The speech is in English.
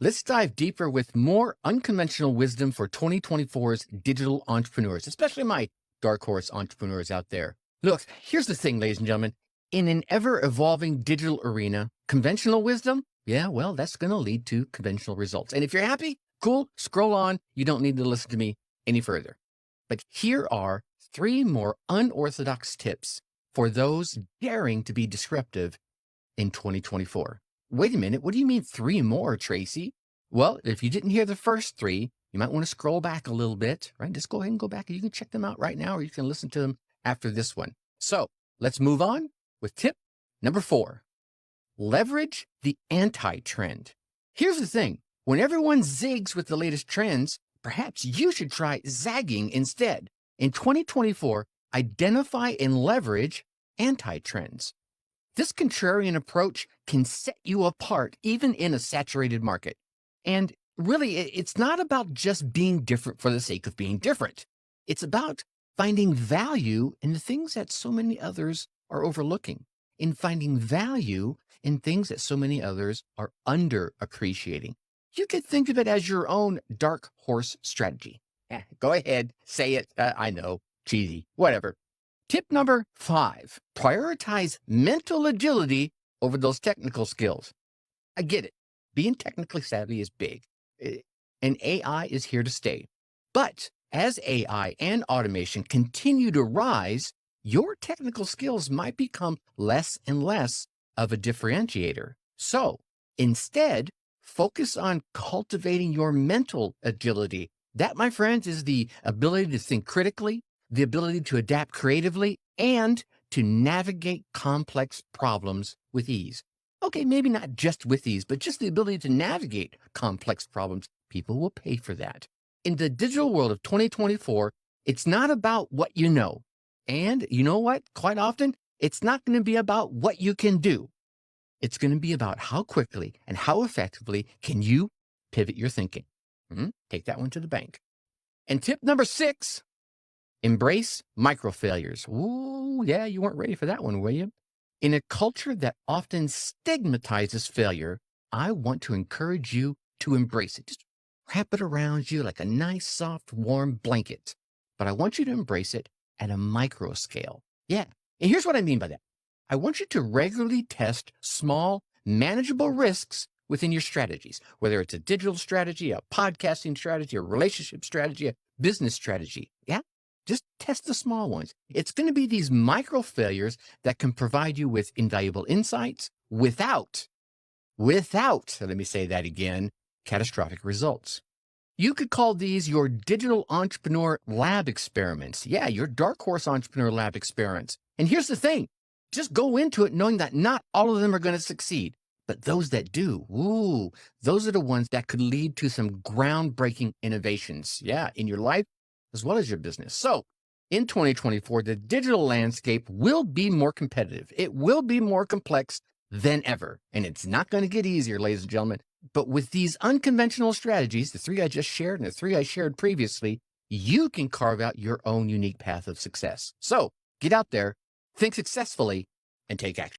Let's dive deeper with more unconventional wisdom for 2024's digital entrepreneurs, especially my dark horse entrepreneurs out there. Look, here's the thing, ladies and gentlemen. In an ever evolving digital arena, conventional wisdom, yeah, well, that's going to lead to conventional results. And if you're happy, cool, scroll on. You don't need to listen to me any further. But here are three more unorthodox tips for those daring to be disruptive in 2024. Wait a minute. What do you mean three more, Tracy? Well, if you didn't hear the first three, you might want to scroll back a little bit, right? Just go ahead and go back and you can check them out right now, or you can listen to them after this one. So let's move on with tip number 4. Leverage the anti-trend. Here's the thing. When everyone zigs with the latest trends, perhaps you should try zagging instead. In 2024, identify and leverage anti-trends. This contrarian approach can set you apart even in a saturated market. And really, it's not about just being different for the sake of being different. It's about finding value in the things that so many others are overlooking, in finding value in things that so many others are underappreciating. You could think of it as your own dark horse strategy. Yeah, go ahead, say it. I know, cheesy, whatever. Tip number 5, prioritize mental agility over those technical skills. I get it. Being technically savvy is big, and AI is here to stay. But as AI and automation continue to rise, your technical skills might become less and less of a differentiator. So instead, focus on cultivating your mental agility. That, my friends, is the ability to think critically, the ability to adapt creatively, and to navigate complex problems with ease. Okay, maybe not just with ease, but just the ability to navigate complex problems. People will pay for that. In the digital world of 2024, it's not about what you know. And you know what? Quite often, it's not going to be about what you can do. It's going to be about how quickly and how effectively can you pivot your thinking. Take that one to the bank. And tip number 6, embrace micro failures. Ooh, yeah, you weren't ready for that one, were you? In a culture that often stigmatizes failure, I want to encourage you to embrace it. Just wrap it around you like a nice, soft, warm blanket. But I want you to embrace it at a micro scale. Yeah. And here's what I mean by that. I want you to regularly test small, manageable risks within your strategies, whether it's a digital strategy, a podcasting strategy, a relationship strategy, a business strategy. Yeah. Just test the small ones. It's going to be these micro failures that can provide you with invaluable insights without, let me say that again, catastrophic results. You could call these your digital entrepreneur lab experiments. Yeah, your dark horse entrepreneur lab experiments. And here's the thing. Just go into it knowing that not all of them are going to succeed. But those that do, those are the ones that could lead to some groundbreaking innovations. Yeah, in your life as well as your business. So in 2024, the digital landscape will be more competitive. It will be more complex than ever. And it's not going to get easier, ladies and gentlemen. But with these unconventional strategies, the 3 I just shared and the 3 I shared previously, you can carve out your own unique path of success. So get out there, think successfully, and take action.